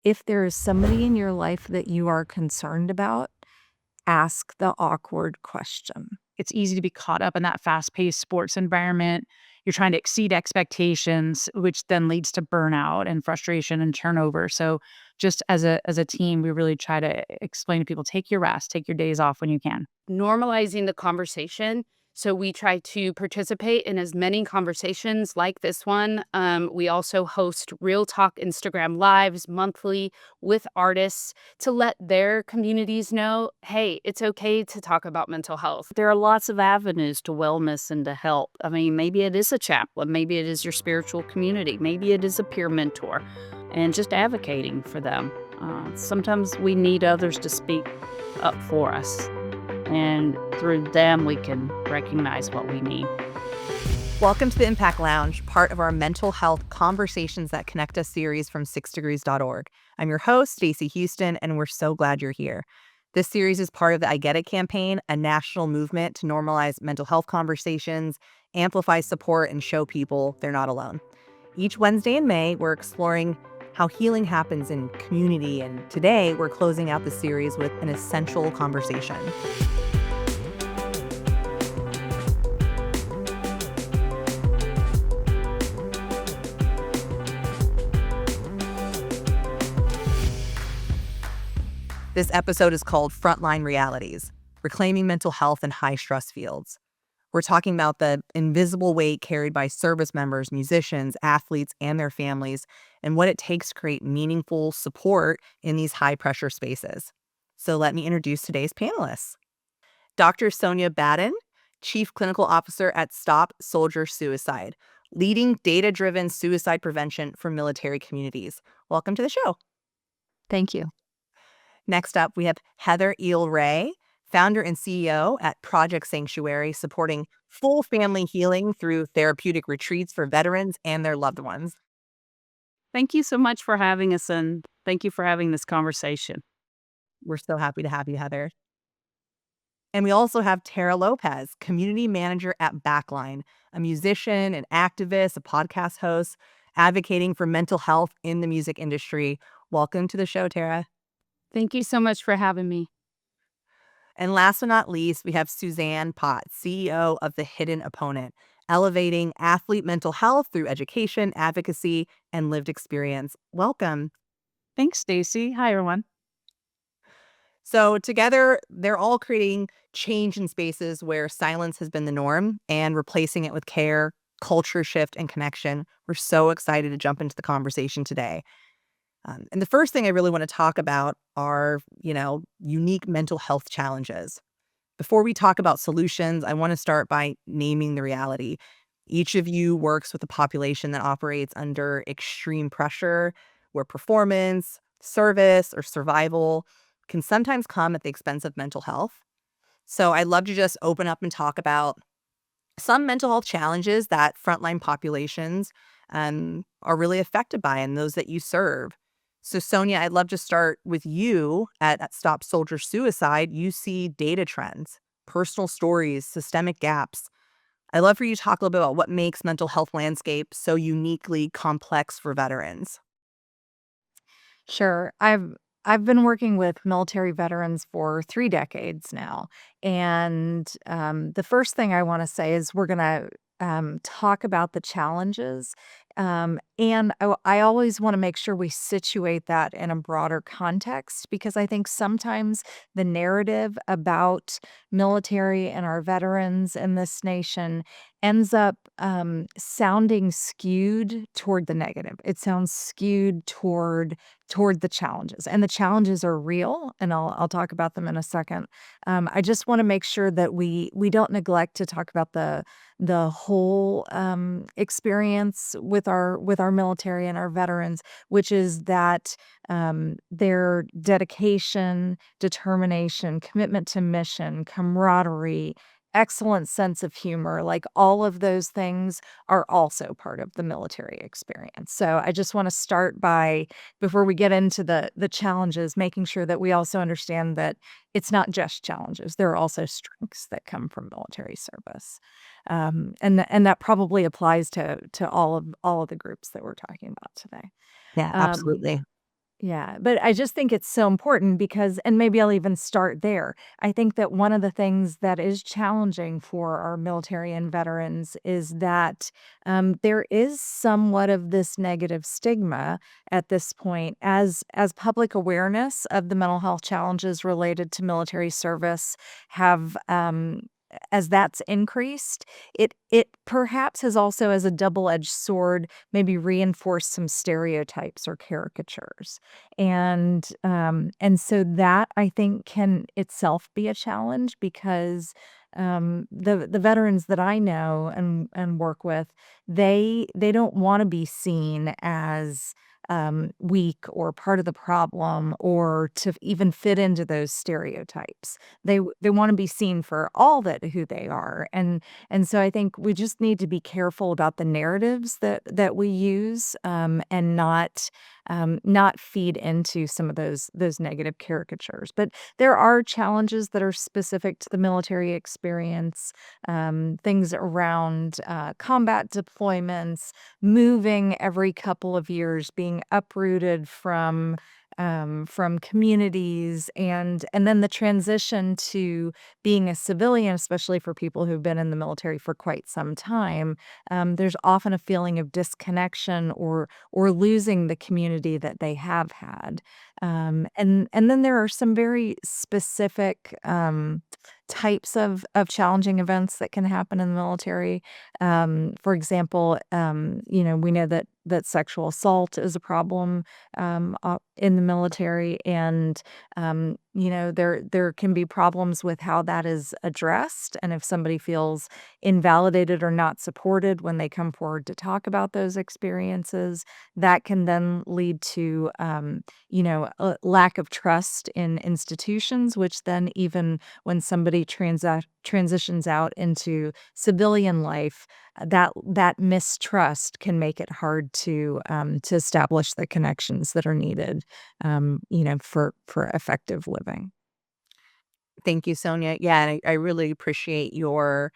If there is somebody in your life that you are concerned about, ask the awkward question. It's easy to be caught up in that fast-paced sports environment. You're trying to exceed expectations, which then leads to burnout and frustration and turnover. So just as a team, we really try to explain to people, take your rest, take your days off when you can. Normalizing the conversation. So we try to participate in as many conversations like this one. We also host Real Talk Instagram Lives monthly with artists to let their communities know, hey, it's okay to talk about mental health. There are lots of avenues to wellness and to help. I mean, maybe it is a chaplain, maybe it is your spiritual community, maybe it is a peer mentor, and just advocating for them. Sometimes we need others to speak up for us, and through them, we can recognize what we need. Welcome to the Impact Lounge, part of our Mental Health Conversations That Connect Us series from SixDegrees.org. I'm your host, Stacy Huston, and we're so glad you're here. This series is part of the I Get It campaign, a national movement to normalize mental health conversations, amplify support, and show people they're not alone. Each Wednesday in May, we're exploring how healing happens in community, and today we're closing out the series with an essential conversation. This episode is called Frontline Realities, Reclaiming Mental Health in High-Stress Fields. We're talking about the invisible weight carried by service members, musicians, athletes, and their families, and what it takes to create meaningful support in these high-pressure spaces. So let me introduce today's panelists. Dr. Sonja Batten, Chief Clinical Officer at Stop Soldier Suicide, leading data-driven suicide prevention for military communities. Welcome to the show. Thank you. Next up, we have Heather Ehle, founder and CEO at Project Sanctuary, supporting full family healing through therapeutic retreats for veterans and their loved ones. Thank you so much for having us, and thank you for having this conversation. We're so happy to have you, Heather. And we also have Terra Lopez, community manager at Backline, a musician, an activist, a podcast host, advocating for mental health in the music industry. Welcome to the show, Terra. Thank you so much for having me. And last but not least, we have Suzanne Potts, CEO of The Hidden Opponent, elevating athlete mental health through education, advocacy, and lived experience. Welcome. Thanks, Stacy. Hi, everyone. So together, they're all creating change in spaces where silence has been the norm and replacing it with care, culture shift, and connection. We're so excited to jump into the conversation today. And the first thing I really want to talk about are, unique mental health challenges. Before we talk about solutions, I want to start by naming the reality. Each of you works with a population that operates under extreme pressure, where performance, service, or survival can sometimes come at the expense of mental health. So I'd love to just open up and talk about some mental health challenges that frontline populations are really affected by and those that you serve. So Sonja, I'd love to start with you at Stop Soldier Suicide. You see data trends, personal stories, systemic gaps. I'd love for you to talk a little bit about what makes mental health landscape so uniquely complex for veterans. Sure. I've been working with military veterans for 3 decades now. And the first thing I want to say is we're going to talk about the challenges. And I always want to make sure we situate that in a broader context, because I think sometimes the narrative about military and our veterans in this nation ends up sounding skewed toward the negative. It sounds skewed toward the challenges, and the challenges are real, and I'll talk about them in a second. I just want to make sure that we don't neglect to talk about the whole experience with our military and our veterans, which is that their dedication, determination, commitment to mission, camaraderie, excellent sense of humor, like all of those things are also part of the military experience. So I just want to start by, before we get into the challenges, making sure that we also understand that it's not just challenges. There are also strengths that come from military service. And that probably applies to all of the groups that we're talking about today. Yeah, absolutely. Yeah, but I just think it's so important because and maybe I'll even start there. I think that one of the things that is challenging for our military and veterans is that there is somewhat of this negative stigma at this point as public awareness of the mental health challenges related to military service have as that's increased, it perhaps has also as a double-edged sword maybe reinforced some stereotypes or caricatures. And so that I think can itself be a challenge because, the veterans that I know and work with, they don't wanna be seen as, weak or part of the problem or to even fit into those stereotypes. They wanna be seen for all that who they are, and so I think we just need to be careful about the narratives that we use, and not feed into some of those negative caricatures. But there are challenges that are specific to the military experience, things around combat deployments, moving every couple of years, being uprooted from communities, and then the transition to being a civilian, especially for people who've been in the military for quite some time. There's often a feeling of disconnection or losing the community that they have had. And then there are some very specific types of challenging events that can happen in the military. For example, we know that sexual assault is a problem in the military, and there can be problems with how that is addressed, and if somebody feels invalidated or not supported when they come forward to talk about those experiences, that can then lead to a lack of trust in institutions, which then even when somebody transitions out into civilian life, that mistrust can make it hard to establish the connections that are needed, for effective living. Thank you, Sonia. Yeah, and I really appreciate your,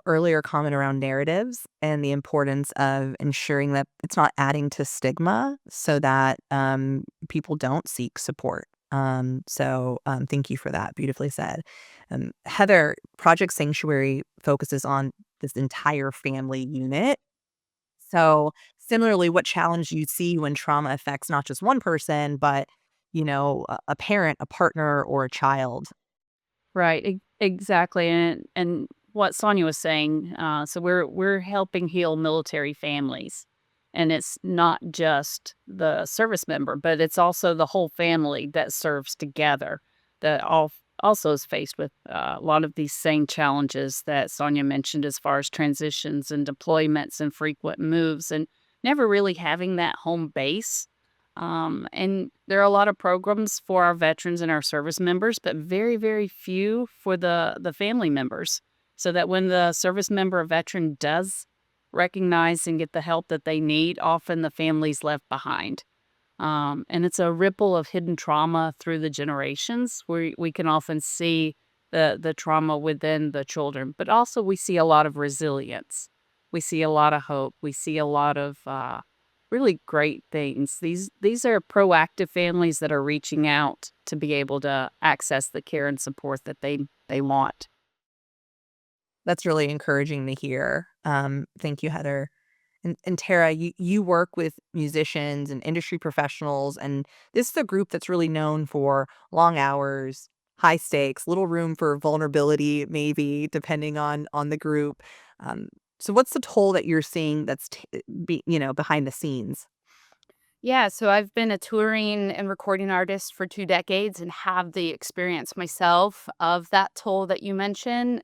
earlier comment around narratives and the importance of ensuring that it's not adding to stigma so that people don't seek support. Thank you for that. Beautifully said. Heather, Project Sanctuary focuses on this entire family unit. So, similarly, what challenge you see when trauma affects not just one person, but a parent, a partner, or a child? Right, exactly, and what Sonia was saying, so we're helping heal military families, and it's not just the service member, but it's also the whole family that serves together that also is faced with a lot of these same challenges that Sonia mentioned as far as transitions and deployments and frequent moves and never really having that home base. And there are a lot of programs for our veterans and our service members, but very, very few for the family members. So that when the service member or veteran does recognize and get the help that they need, often the family's left behind. And it's a ripple of hidden trauma through the generations where we can often see the trauma within the children, but also we see a lot of resilience. We see a lot of hope. We see a lot of really great things. These are proactive families that are reaching out to be able to access the care and support that they want. That's really encouraging to hear. Thank you, Heather. And Tara, you work with musicians and industry professionals, and this is a group that's really known for long hours, high stakes, little room for vulnerability, maybe depending on the group. Um, so, what's the toll that you're seeing that's behind the scenes? Yeah, so I've been a touring and recording artist for 2 decades and have the experience myself of that toll that you mentioned.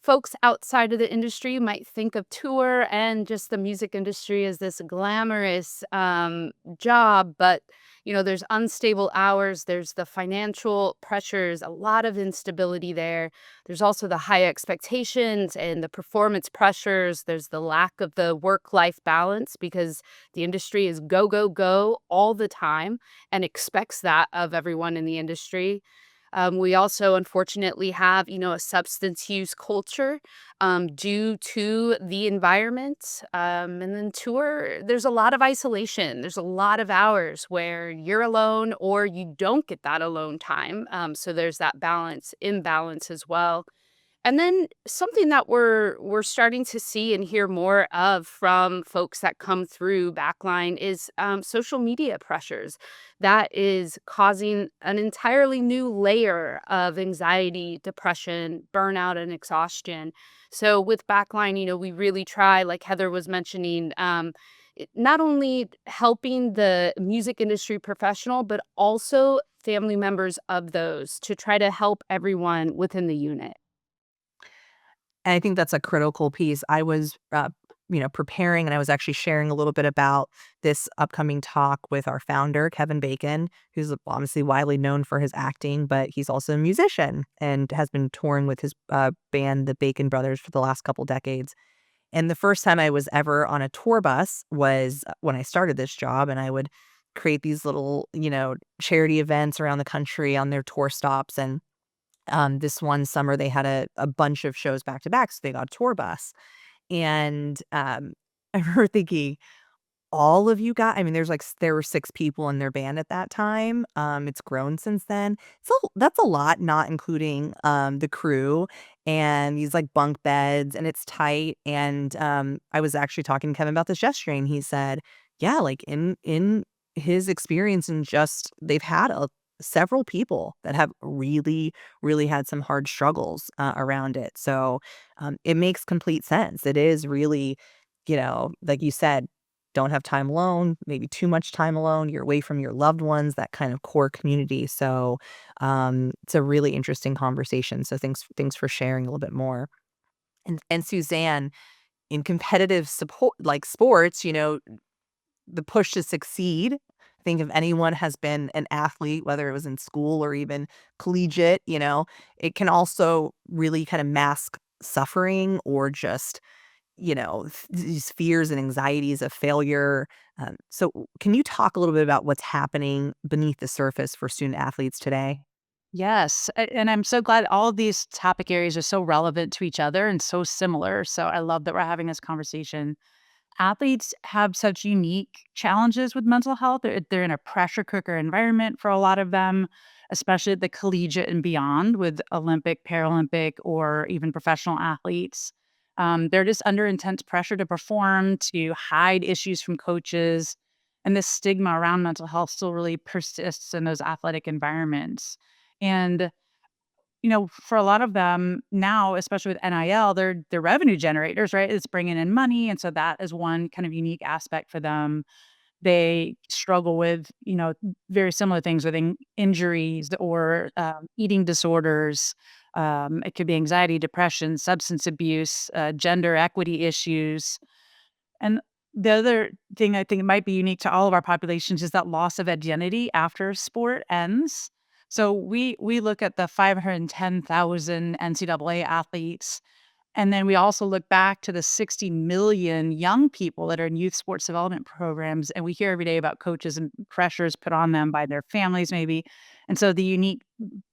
Folks outside of the industry might think of tour and just the music industry as this glamorous job, but there's unstable hours, there's the financial pressures, a lot of instability there. There's also the high expectations and the performance pressures. There's the lack of the work-life balance because the industry is go, go, go all the time and expects that of everyone in the industry. We also unfortunately have, a substance use culture due to the environment. And then there's a lot of isolation. There's a lot of hours where you're alone or you don't get that alone time. So there's that imbalance as well. And then something that we're starting to see and hear more of from folks that come through Backline is social media pressures. That is causing an entirely new layer of anxiety, depression, burnout, and exhaustion. So with Backline, we really try, like Heather was mentioning, not only helping the music industry professional, but also family members of those to try to help everyone within the unit. And I think that's a critical piece. I was, preparing, and I was actually sharing a little bit about this upcoming talk with our founder, Kevin Bacon, who's obviously widely known for his acting, but he's also a musician and has been touring with his band, the Bacon Brothers, for the last couple decades. And the first time I was ever on a tour bus was when I started this job, and I would create these little, charity events around the country on their tour stops. And this one summer, they had a bunch of shows back to back, so they got a tour bus. And, I remember thinking, all of you guys, I mean, there were 6 people in their band at that time. It's grown since then. So that's a lot, not including, the crew and these, like, bunk beds, and it's tight. And, I was actually talking to Kevin about this yesterday, and he said, yeah, like, in his experience, and just they've had several people that have really, really had some hard struggles, around it. So, it makes complete sense. It is really, like you said, don't have time alone, maybe too much time alone, you're away from your loved ones, that kind of core community. So, it's a really interesting conversation. So thanks for sharing a little bit more. And Suzanne, in competitive support like sports, the push to succeed. I think if anyone has been an athlete, whether it was in school or even collegiate, it can also really kind of mask suffering, or just, these fears and anxieties of failure. So, can you talk a little bit about what's happening beneath the surface for student athletes today? Yes, and I'm so glad all of these topic areas are so relevant to each other and so similar. So I love that we're having this conversation. Athletes have such unique challenges with mental health. They're in a pressure cooker environment for a lot of them, especially at the collegiate and beyond with Olympic, Paralympic, or even professional athletes. They're just under intense pressure to perform, to hide issues from coaches. And this stigma around mental health still really persists in those athletic environments. And for a lot of them now, especially with NIL, they're revenue generators, right? It's bringing in money, and so that is one kind of unique aspect for them. They struggle with, very similar things with injuries or eating disorders. It could be anxiety, depression, substance abuse, gender equity issues. And the other thing I think might be unique to all of our populations is that loss of identity after sport ends. So we look at the 510,000 NCAA athletes, and then we also look back to the 60 million young people that are in youth sports development programs, and we hear every day about coaches and pressures put on them by their families, maybe. And so the unique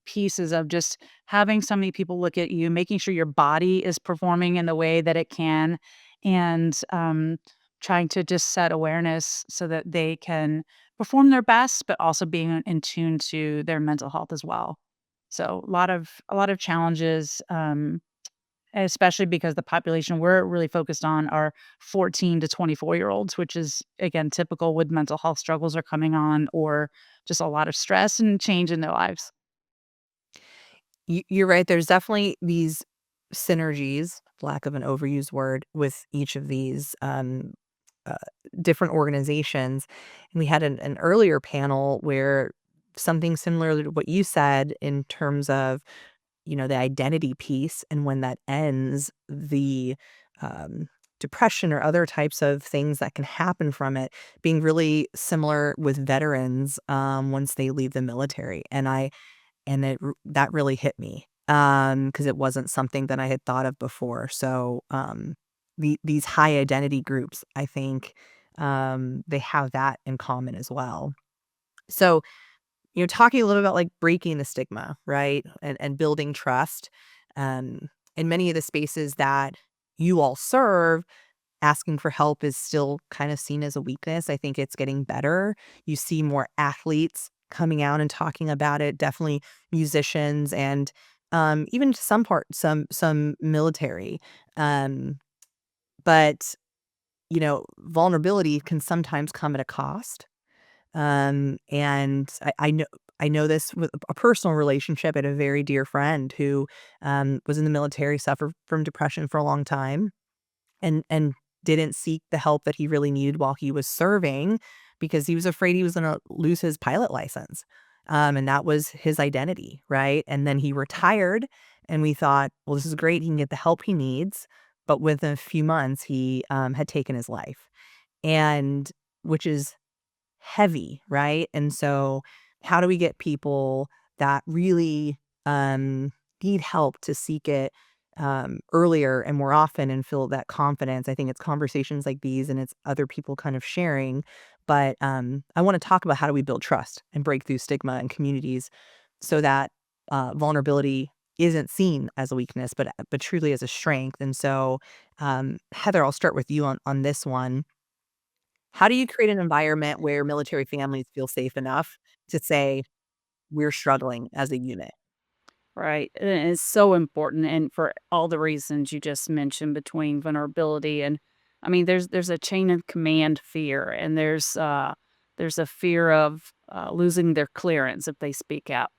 pieces of just having so many people look at you, making sure your body is performing in the way that it can, and trying to just set awareness so that they can perform their best, but also being in tune to their mental health as well. So a lot of challenges. Especially because the population we're really focused on are 14 to 24-year-olds, which is, again, typical with mental health struggles are coming on, or just a lot of stress and change in their lives. You're right. There's definitely these synergies, lack of an overused word, with each of these uh, different organizations. And we had an earlier panel where something similar to what you said, in terms of, the identity piece, and when that ends, the um, depression or other types of things that can happen from it, being really similar with veterans once they leave the military. That really hit me, because it wasn't something that I had thought of before. So, these high identity groups, I think, they have that in common as well. So, talking a little about like breaking the stigma, right? And building trust. In many of the spaces that you all serve, asking for help is still kind of seen as a weakness. I think it's getting better. You see more athletes coming out and talking about it, definitely musicians and even to some military. Um, but vulnerability can sometimes come at a cost. And I know this with a personal relationship. I had a very dear friend who was in the military, suffered from depression for a long time, and didn't seek the help that he really needed while he was serving because he was afraid he was going to lose his pilot license. And that was his identity, right? And then he retired, and we thought, well, this is great. He can get the help he needs. But within a few months, he had taken his life, and which is heavy, right? And so, how do we get people that really need help to seek it earlier and more often and feel that confidence? I think it's conversations like these and it's other people kind of sharing. But I want to talk about how do we build trust and break through stigma in communities so that vulnerability isn't seen as a weakness, but truly as a strength. And so, Heather, I'll start with you on this one. How do you create an environment where military families feel safe enough to say, "We're struggling as a unit"? Right. And it's so important. And for all the reasons you just mentioned between vulnerability and I mean, there's a chain of command fear and there's a fear of losing their clearance if they speak out.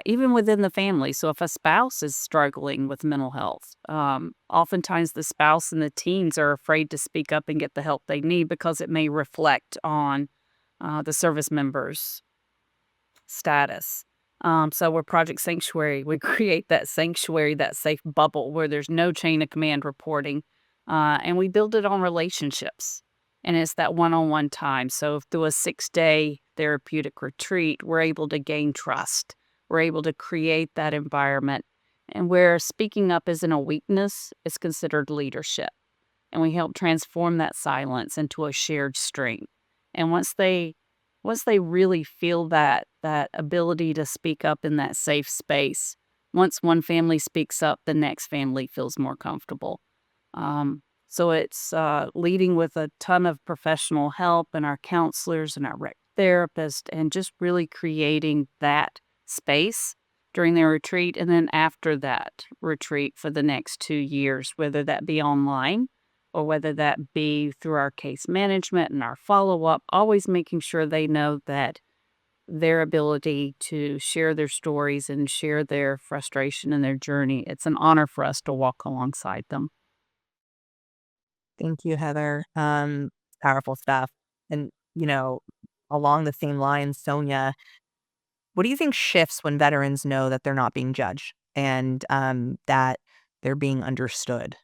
Even within the family. So if a spouse is struggling with mental health, oftentimes the spouse and the teens are afraid to speak up and get the help they need because it may reflect on the service members status. So we're Project Sanctuary. We create that sanctuary, that safe bubble where there's no chain of command reporting, and we build it on relationships. And it's that one-on-one time. So through a 6-day therapeutic retreat, we're able to gain trust. We're able to create that environment, and where speaking up isn't a weakness, it's considered leadership. And we help transform that silence into a shared strength. And once they really feel that ability to speak up in that safe space, once one family speaks up, the next family feels more comfortable. So it's leading with a ton of professional help and our counselors and our rec therapists, and just really creating that space during their retreat and then after that retreat for the next 2 years, whether that be online or whether that be through our case management and our follow up, always making sure they know that their ability to share their stories and share their frustration and their journey, it's an honor for us to walk alongside them. Thank you, Heather. Powerful stuff. And, along the same lines, Sonja, what do you think shifts when veterans know that they're not being judged and that they're being understood?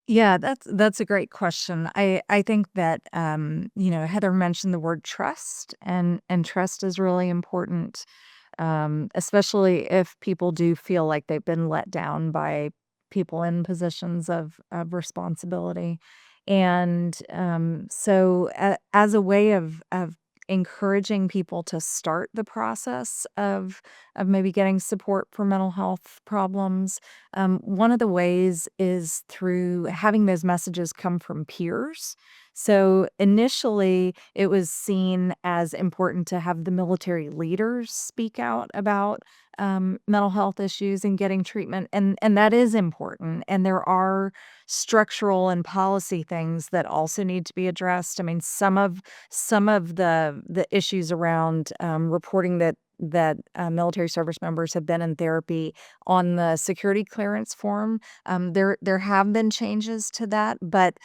Yeah, that's a great question. I think that Heather mentioned the word trust, and trust is really important, especially if people do feel like they've been let down by people in positions of responsibility. And so, as a way of encouraging people to start the process of maybe getting support for mental health problems, one of the ways is through having those messages come from peers. So initially, it was seen as important to have the military leaders speak out about mental health issues and getting treatment, and that is important. And there are structural and policy things that also need to be addressed. I mean, some of the issues around reporting that military service members have been in therapy on the security clearance form. There have been changes to that, but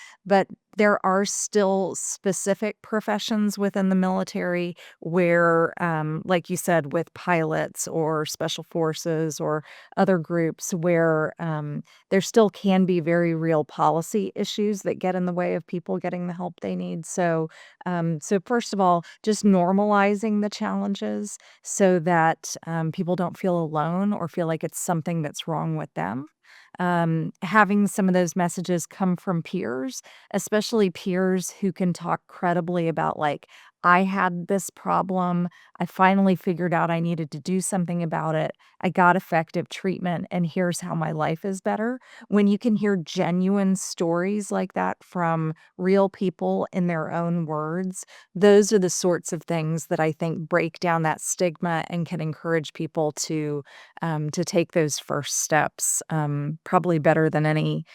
there are still specific professions within the military where, like you said, with pilots or special forces or other groups, where there still can be very real policy issues that get in the way of people getting the help they need. So first of all, just normalizing the challenges so that people don't feel alone or feel like it's something that's wrong with them. Having some of those messages come from peers, especially peers who can talk credibly about, like, I had this problem. I finally figured out I needed to do something about it. I got effective treatment, and here's how my life is better. When you can hear genuine stories like that from real people in their own words, those are the sorts of things that I think break down that stigma and can encourage people to take those first steps, probably better than any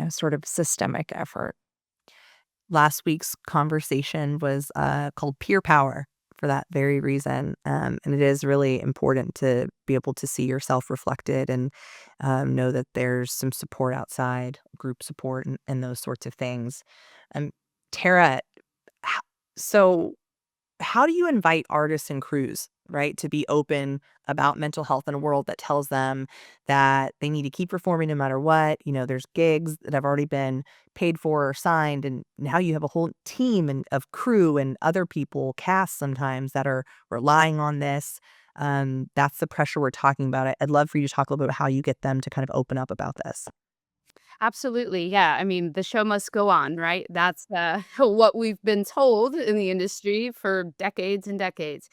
sort of systemic effort. Last week's conversation was called peer power for that very reason. And it is really important to be able to see yourself reflected and know that there's some support outside, group support, and those sorts of things. Um, Tara, h- so how do you invite artists and crews, right, to be open about mental health in a world that tells them that they need to keep performing no matter what? There's gigs that have already been paid for or signed, and now you have a whole team of crew and other people, cast sometimes, that are relying on this. That's the pressure we're talking about. I'd love for you to talk a little bit about how you get them to kind of open up about this. Absolutely. Yeah. I mean, the show must go on, right? That's what we've been told in the industry for decades and decades.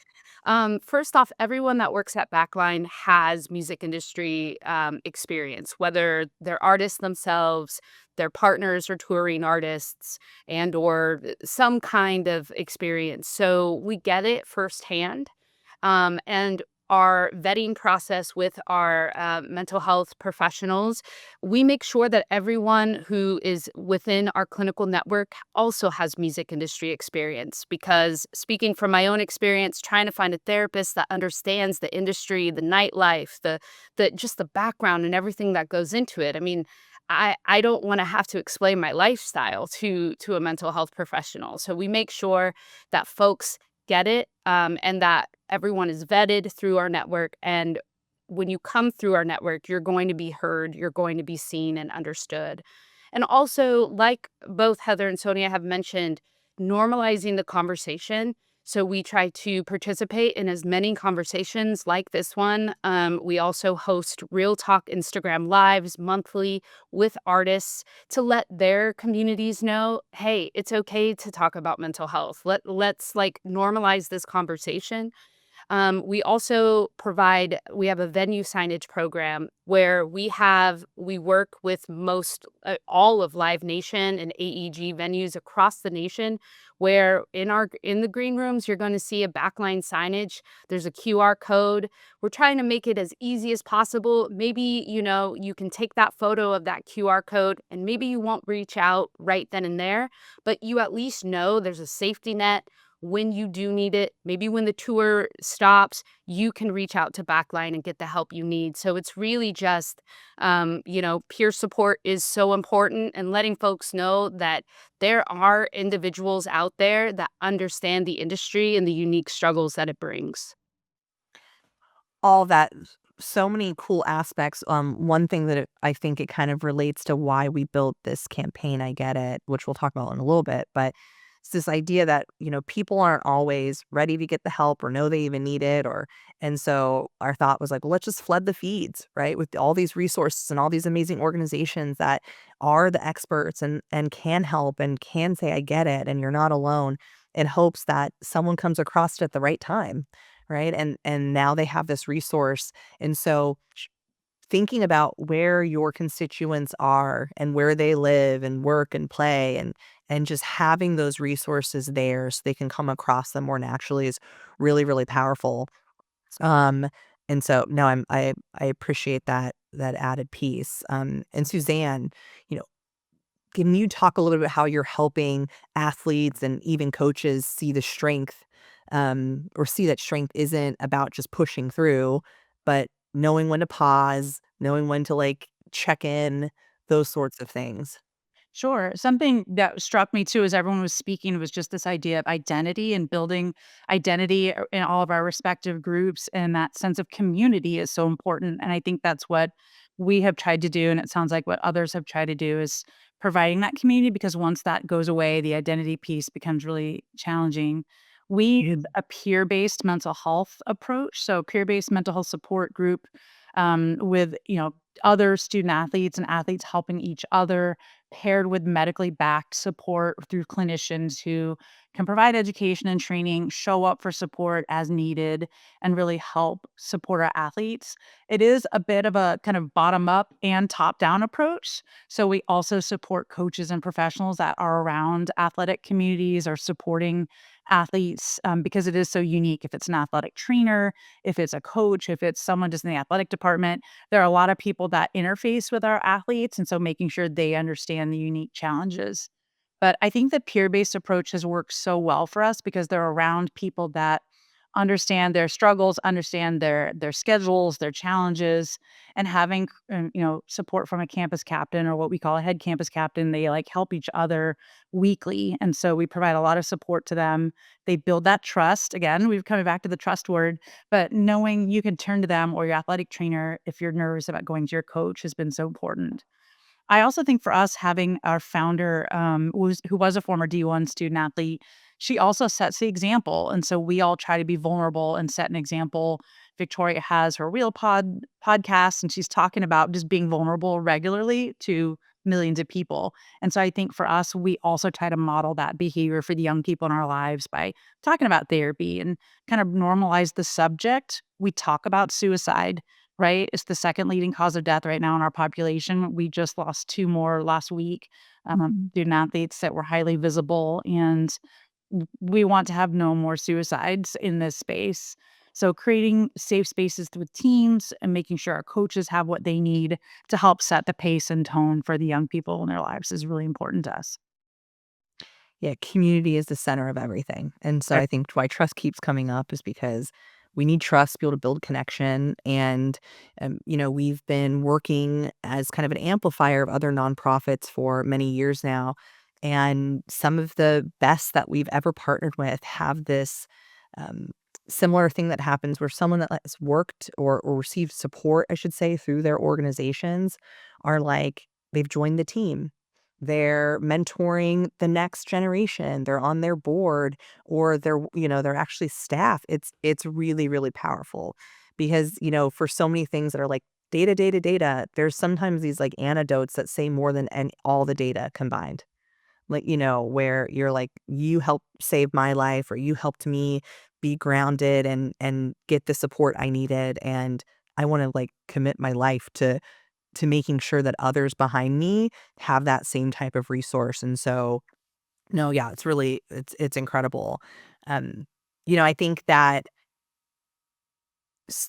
First off, everyone that works at Backline has music industry experience, whether they're artists themselves, their partners are touring artists, and or some kind of experience. So we get it firsthand. And our vetting process with our mental health professionals, we make sure that everyone who is within our clinical network also has music industry experience. Because speaking from my own experience, trying to find a therapist that understands the industry, the nightlife, the just the background and everything that goes into it. I mean, I don't want to have to explain my lifestyle to a mental health professional. So we make sure that folks get it, and that everyone is vetted through our network. And when you come through our network, you're going to be heard, you're going to be seen and understood. And also, like both Heather and Sonia have mentioned, normalizing the conversation. So we try to participate in as many conversations like this one. We also host Real Talk Instagram Lives monthly with artists to let their communities know, hey, it's okay to talk about mental health. Let's like normalize this conversation. We also we have a venue signage program where we work with all of Live Nation and AEG venues across the nation, where in the green rooms, you're going to see a backline signage. There's a QR code. We're trying to make it as easy as possible. Maybe, you can take that photo of that QR code, and maybe you won't reach out right then and there, but you at least know there's a safety net when you do need it. Maybe when the tour stops, you can reach out to Backline and get the help you need. So it's really just, peer support is so important, and letting folks know that there are individuals out there that understand the industry and the unique struggles that it brings. All that, so many cool aspects. One thing that I think it kind of relates to why we built this campaign, I get it, which we'll talk about in a little bit, but it's this idea that, people aren't always ready to get the help or know they even need it. And so our thought was like, well, let's just flood the feeds, right? With all these resources and all these amazing organizations that are the experts and can help and can say, I get it, and you're not alone, in hopes that someone comes across it at the right time. Right. And now they have this resource. And so thinking about where your constituents are and where they live and work and play, and just having those resources there so they can come across them more naturally is really, really powerful. Um, and so no, I appreciate that added piece. And Suzanne, you know, can you talk a little bit how you're helping athletes and even coaches see the strength, or see that strength isn't about just pushing through, but knowing when to pause, knowing when to like check in, those sorts of things? Sure. Something that struck me too as everyone was speaking was just this idea of identity and building identity in all of our respective groups. And that sense of community is so important. And I think that's what we have tried to do. And it sounds like what others have tried to do is providing that community, because once that goes away, the identity piece becomes really challenging. We use a peer based mental health approach. So, peer based mental health support group with, other student athletes and athletes helping each other, paired with medically backed support through clinicians who can provide education and training, show up for support as needed, and really help support our athletes. It is a bit of a kind of bottom up and top down approach. So we also support coaches and professionals that are around athletic communities or supporting athletes because it is so unique. If it's an athletic trainer, if it's a coach, if it's someone just in the athletic department, there are a lot of people that interface with our athletes. And so making sure they understand the unique challenges. But I think the peer-based approach has worked so well for us because they're around people that understand their struggles, understand their schedules, their challenges, and having support from a campus captain or what we call a head campus captain. They like help each other weekly, and so we provide a lot of support to them. They build that trust. Again, we're coming back to the trust word, but knowing you can turn to them or your athletic trainer if you're nervous about going to your coach has been so important. I also think for us, having our founder, who was a former D1 student athlete, she also sets the example, and so we all try to be vulnerable and set an example. Victoria has her Real podcast, and she's talking about just being vulnerable regularly to millions of people. And so I think for us, we also try to model that behavior for the young people in our lives by talking about therapy and kind of normalize the subject. We talk about suicide, right? It's the second leading cause of death right now in our population. We just lost 2 more last week, student athletes that were highly visible, and we want to have no more suicides in this space. So creating safe spaces with teams and making sure our coaches have what they need to help set the pace and tone for the young people in their lives is really important to us. Yeah, community is the center of everything. And so Right. I think why trust keeps coming up is because we need trust to be able to build connection. And, we've been working as kind of an amplifier of other nonprofits for many years now. And some of the best that we've ever partnered with have this um, similar thing that happens where someone that has worked or received support, I should say, through their organizations are like, they've joined the team. They're mentoring the next generation. They're on their board or they're actually staff. It's really, really powerful because, for so many things that are like data, data, data, there's sometimes these like anecdotes that say more than all the data combined. Like, where you're like, you helped save my life or you helped me be grounded and get the support I needed. And I want to like commit my life to making sure that others behind me have that same type of resource. And so, no, yeah, it's incredible. Um, I think that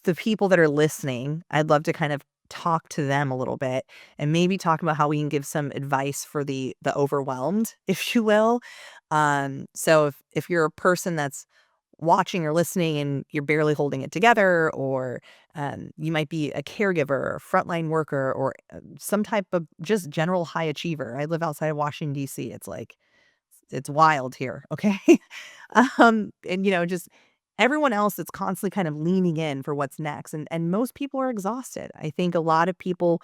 the people that are listening, I'd love to kind of talk to them a little bit and maybe talk about how we can give some advice for the overwhelmed, if you will. So if you're a person that's watching or listening and you're barely holding it together, or you might be a caregiver or frontline worker or some type of just general high achiever. I live outside of Washington, D.C. It's like it's wild here, okay? And, just everyone else that's constantly kind of leaning in for what's next, and most people are exhausted. I think a lot of people,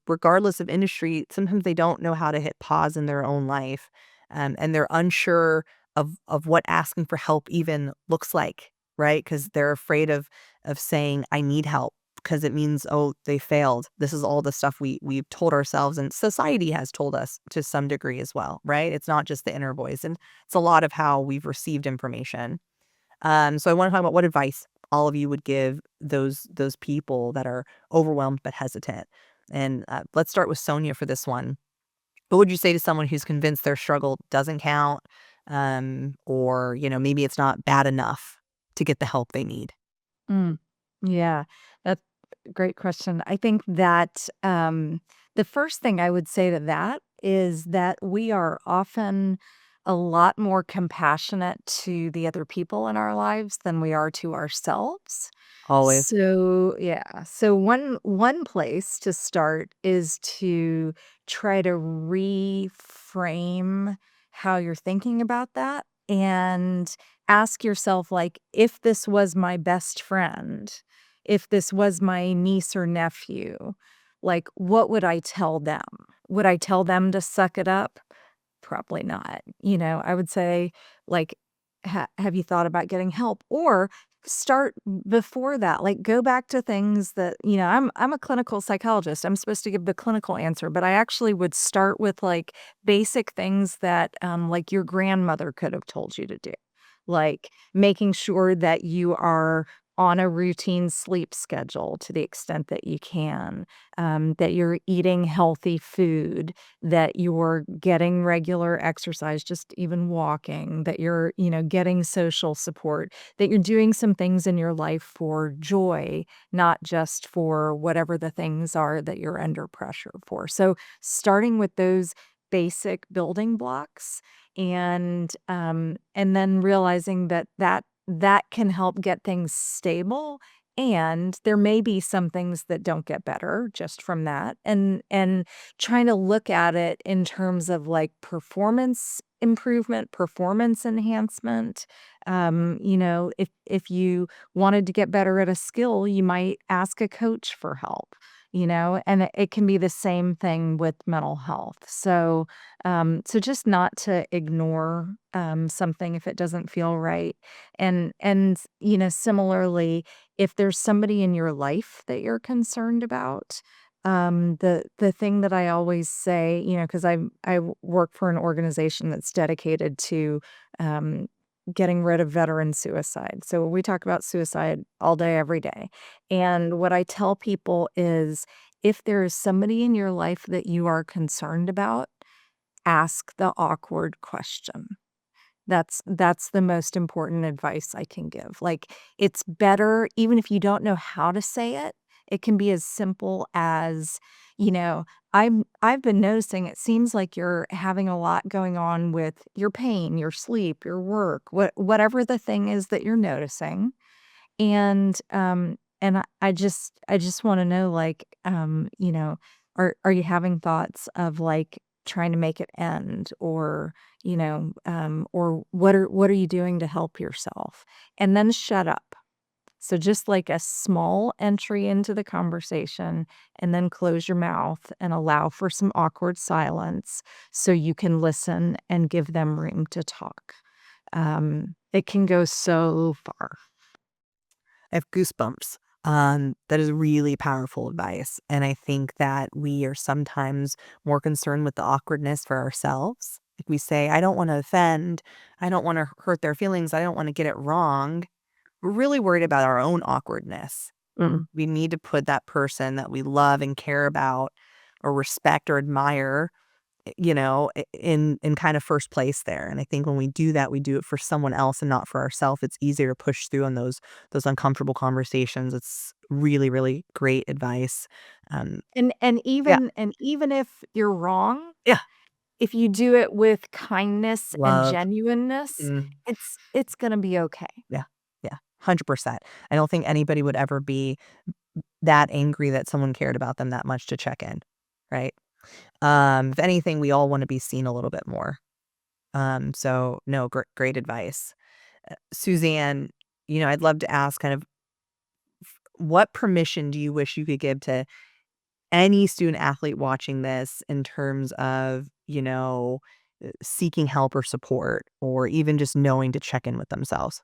regardless of industry, sometimes they don't know how to hit pause in their own life, and they're unsure of what asking for help even looks like, right? Because 'Cause they're afraid of saying, "I need help." Because it means, "Oh, they failed." This is all the stuff we've told ourselves and society has told us to some degree as well, right? It's not just the inner voice, and it's a lot of how we've received information. So I wanna talk about what advice all of you would give those people that are overwhelmed but hesitant. And, let's start with Sonja for this one. What would you say to someone who's convinced their struggle doesn't count, or, maybe it's not bad enough to get the help they need? Mm, yeah, that's a great question. I think that the first thing I would say to that is that we are often a lot more compassionate to the other people in our lives than we are to ourselves. Always. So, yeah. So one place to start is to try to reframe how you're thinking about that and ask yourself, like, if this was my best friend, if this was my niece or nephew, like, what would I tell them? Would I tell them to suck it up? Probably not. I would say, like, have you thought about getting help? Or start before that. Like, go back to things that, I'm a clinical psychologist. I'm supposed to give the clinical answer, but I actually would start with like basic things that like your grandmother could have told you to do. Like making sure that you are on a routine sleep schedule to the extent that you can, that you're eating healthy food, that you're getting regular exercise, just even walking, that you're, getting social support, that you're doing some things in your life for joy, not just for whatever the things are that you're under pressure for. So starting with those basic building blocks and then realizing that can help get things stable, and there may be some things that don't get better just from that, and trying to look at it in terms of like performance improvement, performance enhancement. If you wanted to get better at a skill, you might ask a coach for help, and it can be the same thing with mental health. So just not to ignore something if it doesn't feel right. And similarly, if there's somebody in your life that you're concerned about, the thing that I always say, because I work for an organization that's dedicated to um, getting rid of veteran suicide. So we talk about suicide all day, every day. And what I tell people is, if there is somebody in your life that you are concerned about, ask the awkward question. That's the most important advice I can give. Like, it's better, even if you don't know how to say it, it can be as simple as, you know, I've been noticing it seems like you're having a lot going on with your pain, your sleep, your work, whatever the thing is that you're noticing. And I just wanna know, like, are you having thoughts of, like, trying to make it end, or what are you doing to help yourself? And then shut up. So just like a small entry into the conversation, and then close your mouth and allow for some awkward silence so you can listen and give them room to talk. It can go so far. I have goosebumps. That is really powerful advice. And I think that we are sometimes more concerned with the awkwardness for ourselves. Like we say, I don't want to offend. I don't want to hurt their feelings. I don't want to get it wrong. We're really worried about our own awkwardness. We need to put that person that we love and care about or respect or admire, in kind of first place there. And I think when we do that, we do it for someone else and not for ourselves. It's easier to push through on those uncomfortable conversations. It's really, really great advice. Um, And yeah, even if you're wrong, yeah, if you do it with kindness and love. genuineness, Mm, it's gonna be okay. yeah, yeah, 100%. I don't think anybody would ever be that angry that someone cared about them that much to check in, right? If anything, we all want to be seen a little bit more. So no, great advice. Suzanne, I'd love to ask kind of what permission do you wish you could give to any student athlete watching this in terms of, seeking help or support or even just knowing to check in with themselves?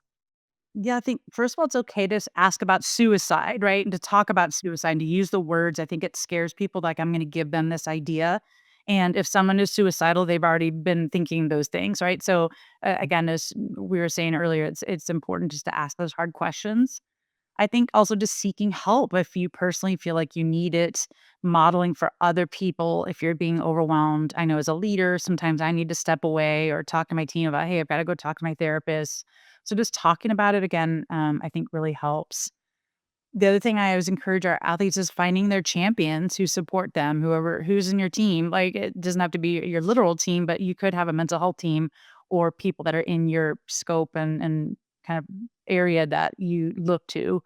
Yeah, I think first of all, it's okay to ask about suicide, right? And to talk about suicide and to use the words. I think it scares people. Like, I'm going to give them this idea. And if someone is suicidal, they've already been thinking those things, right? So, again, as we were saying earlier, it's important just to ask those hard questions. I think also just seeking help if you personally feel like you need it, modeling for other people if you're being overwhelmed. I know as a leader, sometimes I need to step away or talk to my team about, hey, I've got to go talk to my therapist. So just talking about it again, I think really helps. The other thing I always encourage our athletes is finding their champions who support them, who's in your team. Like, it doesn't have to be your literal team, but you could have a mental health team or people that are in your scope and kind of area that you look to.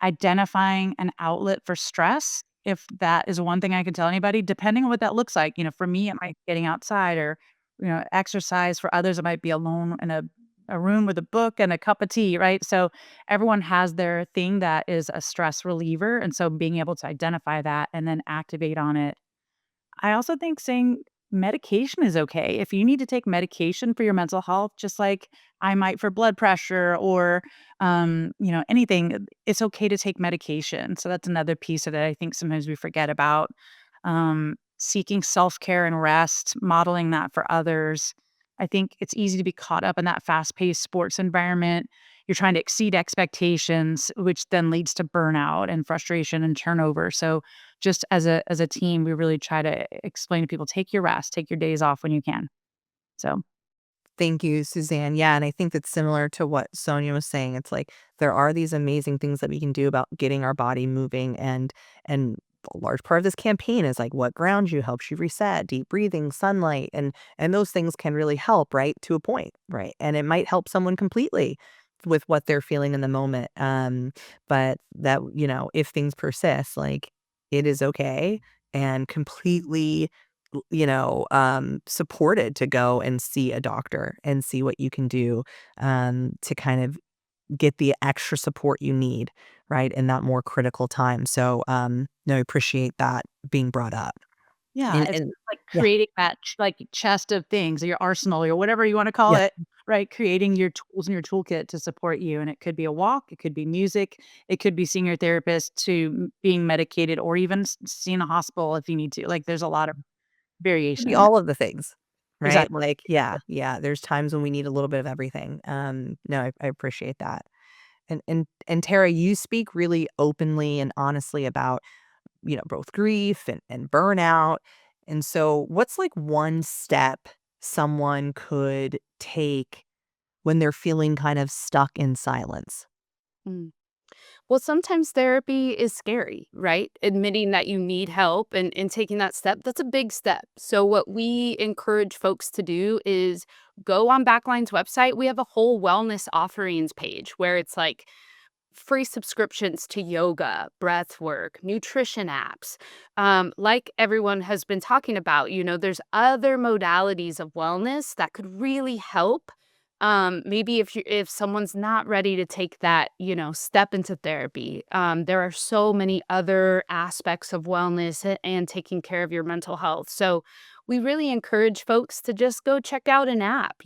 Identifying an outlet for stress, if that is one thing I can tell anybody, depending on what that looks like. For me, it might be getting outside or, exercise. For others, it might be alone in a room with a book and a cup of tea, right? So everyone has their thing that is a stress reliever. And so being able to identify that and then activate on it. I also think saying medication is okay. If you need to take medication for your mental health, just like I might for blood pressure or, anything, it's okay to take medication. So that's another piece of it I think sometimes we forget about. Seeking self care and rest, modeling that for others. I think it's easy to be caught up in that fast paced sports environment. You're trying to exceed expectations, which then leads to burnout and frustration and turnover. So just as a team, we really try to explain to people, take your rest, take your days off when you can. So Thank you, Suzanne. Yeah, and I think that's similar to what Sonja was saying. It's like there are these amazing things that we can do about getting our body moving, and a large part of this campaign is like what grounds you, helps you reset, deep breathing, sunlight, and those things can really help, right? To a point, right? And it might help someone completely with what they're feeling in the moment. But that, if things persist, like it is okay and completely supported to go and see a doctor and see what you can do to kind of get the extra support you need, right, in that more critical time. So, no, I appreciate that being brought up. yeah, And it's and like yeah, creating that like chest of things, or your arsenal, or whatever you want to call yeah. it, right? Creating your tools and your toolkit to support you. And it could be a walk, it could be music, it could be seeing your therapist to being medicated, or even seeing a hospital if you need to. Like there's a lot of Could variation be in there. all of the things, right? Exactly. Like, yeah, yeah, there's times when we need a little bit of everything. No, I appreciate that. And Tara, you speak really openly and honestly about both grief and burnout. And so, what's like one step someone could take when they're feeling kind of stuck in silence? Mm. Well, sometimes therapy is scary, right? Admitting that you need help and taking that step, that's a big step. So, what we encourage folks to do is go on Backline's website. We have a whole wellness offerings page where it's like free subscriptions to yoga, breath work, nutrition apps. Like everyone has been talking about, there's other modalities of wellness that could really help. Maybe if someone's not ready to take that, step into therapy, there are so many other aspects of wellness and taking care of your mental health. So we really encourage folks to just go check out an app,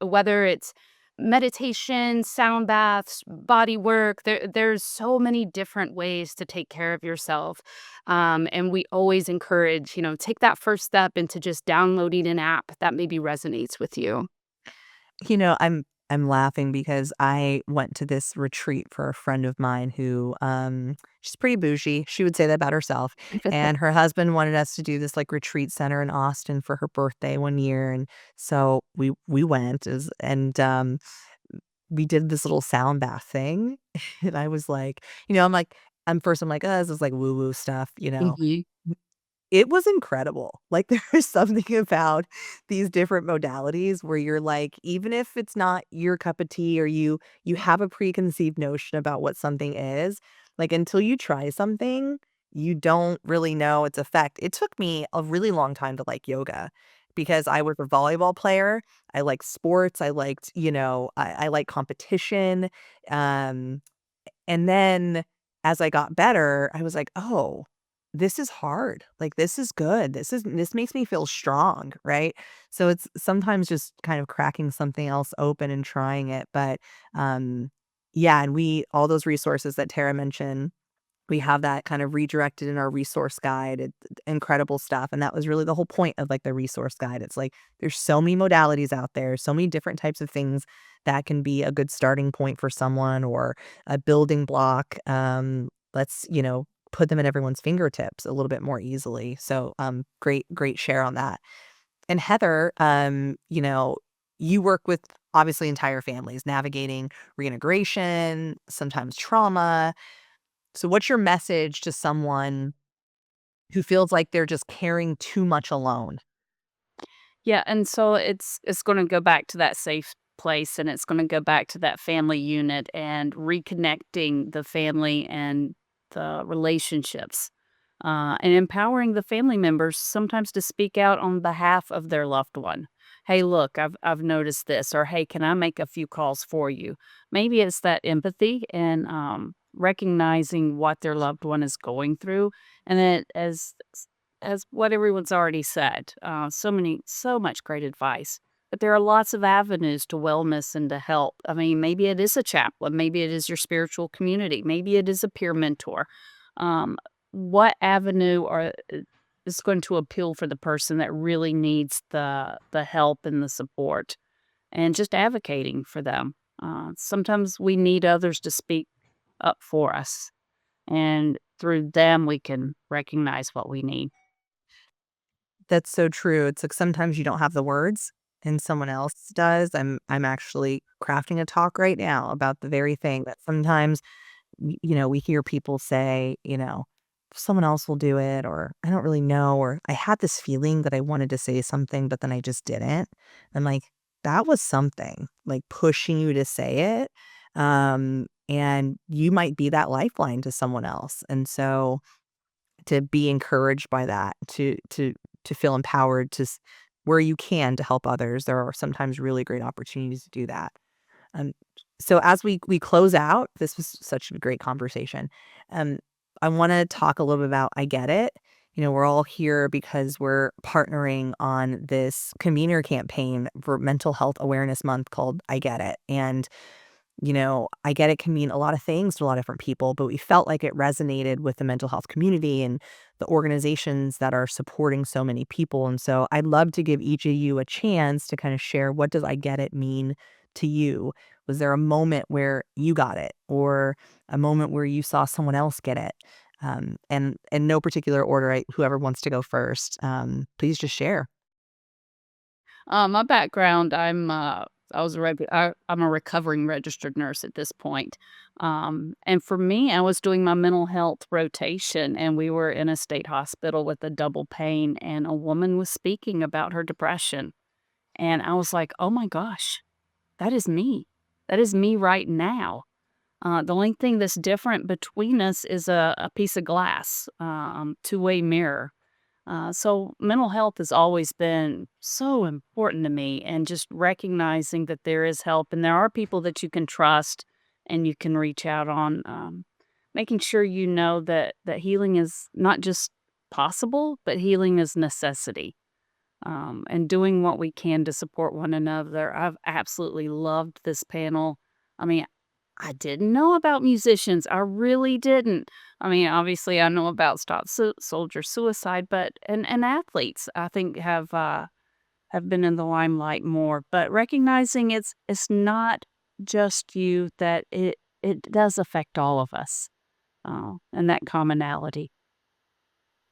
whether it's meditation, sound baths, body work. There's so many different ways to take care of yourself. And we always encourage, take that first step into just downloading an app that maybe resonates with you. I'm laughing because I went to this retreat for a friend of mine who she's pretty bougie. She would say that about herself. And her husband wanted us to do this like retreat center in Austin for her birthday one year. And so we went and we did this little sound bath thing. And I was like, I'm like, oh, this is like woo-woo stuff. Mhm. It was incredible. Like, there's something about these different modalities where you're like, even if it's not your cup of tea or you have a preconceived notion about what something is, like, until you try something, you don't really know its effect. It took me a really long time to like yoga because I was a volleyball player. I like sports. I liked, I like competition. Um, and then as I got better, I was like, "Oh, this is hard. Like, this is good. This makes me feel strong," right? So it's sometimes just kind of cracking something else open and trying it, but, yeah, and we all those resources that Tara mentioned, we have that kind of redirected in our resource guide. It's incredible stuff, and that was really the whole point of, like, the resource guide. It's like, there's so many modalities out there, so many different types of things that can be a good starting point for someone or a building block. Let's, put them at everyone's fingertips a little bit more easily. So, great share on that. And Heather, you work with obviously entire families navigating reintegration, sometimes trauma. So what's your message to someone who feels like they're just carrying too much alone? Yeah, and so it's gonna go back to that safe place, and it's gonna go back to that family unit and reconnecting the family and the relationships, and empowering the family members sometimes to speak out on behalf of their loved one. "Hey, look, I've noticed this," or, "Hey, can I make a few calls for you?" Maybe it's that empathy and, recognizing what their loved one is going through, and then as what everyone's already said. So much great advice. But there are lots of avenues to wellness and to help. I mean, maybe it is a chaplain, maybe it is your spiritual community, maybe it is a peer mentor. Um, what avenue is going to appeal for the person that really needs the help and the support, and just advocating for them. Sometimes we need others to speak up for us, and through them, we can recognize what we need. That's so true. It's like sometimes you don't have the words and someone else does. I'm actually crafting a talk right now about the very thing that sometimes we hear people say, someone else will do it, or I don't really know, or I had this feeling that I wanted to say something, but then I just didn't. I'm like, that was something like pushing you to say it. And you might be that lifeline to someone else. And so to be encouraged by that, to feel empowered where you can to help others. There are sometimes really great opportunities to do that. Um, so as we close out, this was such a great conversation. Um, I want to talk a little bit about I Get It. We're all here because we're partnering on this convener campaign for Mental Health Awareness Month called I Get It. And I get it can mean a lot of things to a lot of different people, but we felt like it resonated with the mental health community and the organizations that are supporting so many people. And so I'd love to give each of you a chance to kind of share, what does I get it mean to you? Was there a moment where you got it, or a moment where you saw someone else get it? And in no particular order, whoever wants to go first, please just share. My background, I'm a recovering registered nurse at this point. And for me, I was doing my mental health rotation, and we were in a state hospital with a double pain, and a woman was speaking about her depression. And I was like, oh my gosh, that is me. That is me right now. The only thing that's different between us is a piece of glass, two-way mirror. So mental health has always been so important to me, and just recognizing that there is help and there are people that you can trust and you can reach out on, making sure you know that healing is not just possible, but healing is necessity. And doing what we can to support one another. I've absolutely loved this panel. I mean, I didn't know about musicians. I really didn't. I mean, obviously, I know about soldier suicide, but and athletes, I think, have been in the limelight more. But recognizing it's not just you, that it does affect all of us, and that commonality.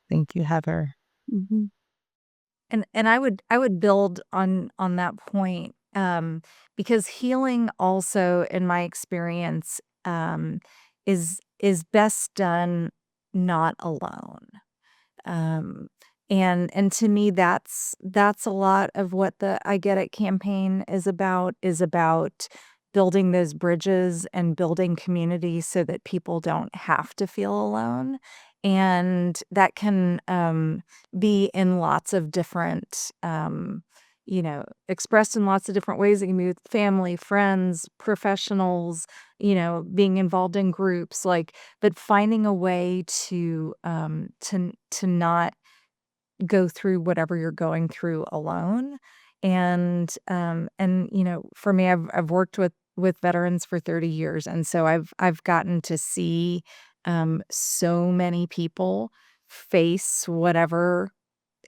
Thank you, Heather. Hmm. And I would build on that point, because healing also, in my experience, is best done not alone. Um, and to me, that's a lot of what the I Get It campaign is about building those bridges and building community so that people don't have to feel alone. And that can be in lots of different, expressed in lots of different ways. It can be with family, friends, professionals, being involved in groups, but finding a way to not go through whatever you're going through alone. And for me, I've worked with veterans for 30 years, and so I've gotten to see so many people face whatever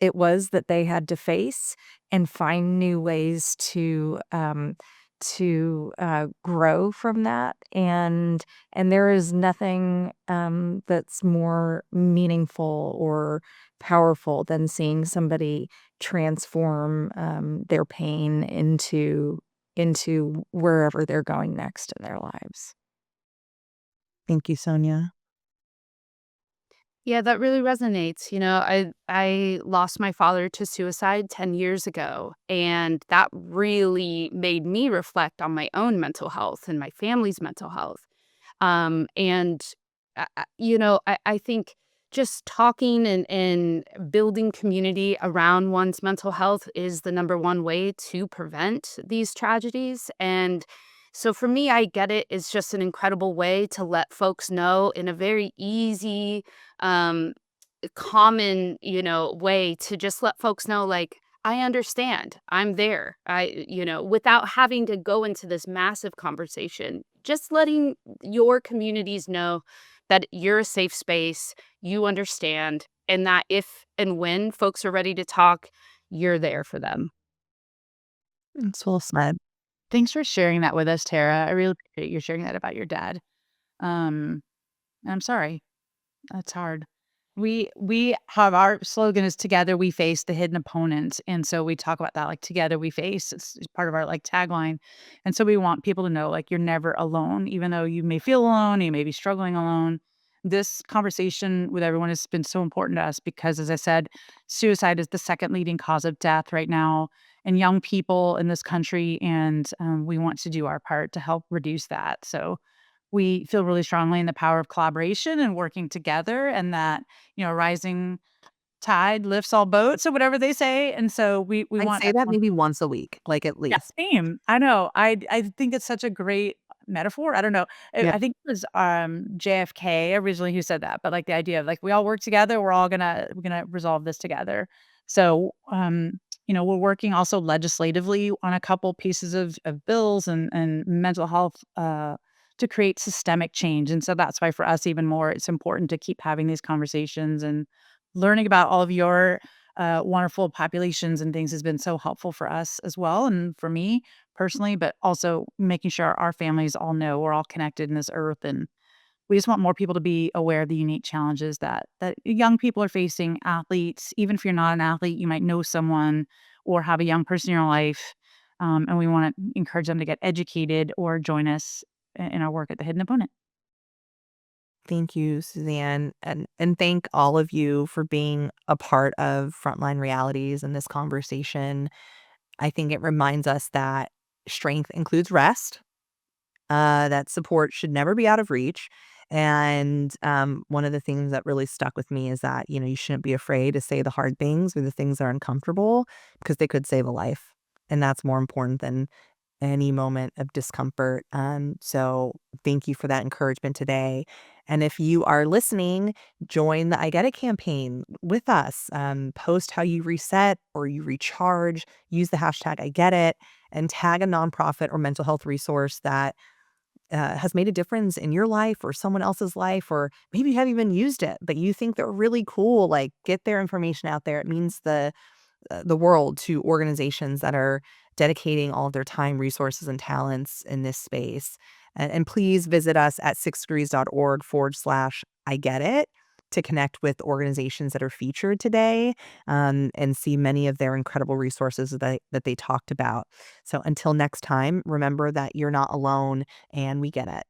it was that they had to face, and find new ways to grow from that. And there is nothing that's more meaningful or powerful than seeing somebody transform their pain into wherever they're going next in their lives. Thank you, Sonja. Yeah, that really resonates. I lost my father to suicide 10 years ago, and that really made me reflect on my own mental health and my family's mental health. And I think just talking and building community around one's mental health is the number one way to prevent these tragedies. And so for me, I Get It is just an incredible way to let folks know in a very easy, um, common, way to just let folks know, like, I understand. I'm there. Without having to go into this massive conversation, just letting your communities know that you're a safe space, you understand, and that if and when folks are ready to talk, you're there for them. It's well said. Thanks for sharing that with us, Tara. I really appreciate you sharing that about your dad. Um, I'm sorry. That's hard. We have our slogan is together we face the hidden opponent. And so we talk about that like together we face. It's part of our like tagline. And so we want people to know like you're never alone, even though you may feel alone, you may be struggling alone. This conversation with everyone has been so important to us because, as I said, suicide is the second leading cause of death right now in young people in this country. And we want to do our part to help reduce that. So we feel really strongly in the power of collaboration and working together and that, rising tide lifts all boats or whatever they say. And so we I'd want say that everyone. maybe once a week, like at Yeah, least. same. I know. I think it's such a great metaphor. I don't know. Yeah. I think it was JFK originally who said that, but like the idea of like we all work together, we're gonna resolve this together. So we're working also legislatively on a couple pieces of bills and mental health to create systemic change. And so that's why for us even more it's important to keep having these conversations and learning about all of your wonderful populations and things has been so helpful for us as well, and for me personally, but also making sure our families all know we're all connected in this earth, and we just want more people to be aware of the unique challenges that young people are facing, athletes, even if you're not an athlete, you might know someone or have a young person in your life, and we want to encourage them to get educated or join us in our work at the Hidden Opponent. Thank you, Suzanne, and thank all of you for being a part of Frontline Realities in this conversation. I think it reminds us that strength includes rest, that support should never be out of reach. And one of the things that really stuck with me is that, you shouldn't be afraid to say the hard things or the things that are uncomfortable because they could save a life. And that's more important than any moment of discomfort. So thank you for that encouragement today. And if you are listening, join the I Get It campaign with us. Post how you reset or you recharge, use the hashtag I Get It, and tag a nonprofit or mental health resource that has made a difference in your life or someone else's life, or maybe you haven't even used it, but you think they're really cool. Like, get their information out there. It means the world to organizations that are dedicating all of their time, resources, and talents in this space. And please visit us at SixDegrees.org /I get it to connect with organizations that are featured today, and see many of their incredible resources that they talked about. So until next time, remember that you're not alone and we get it.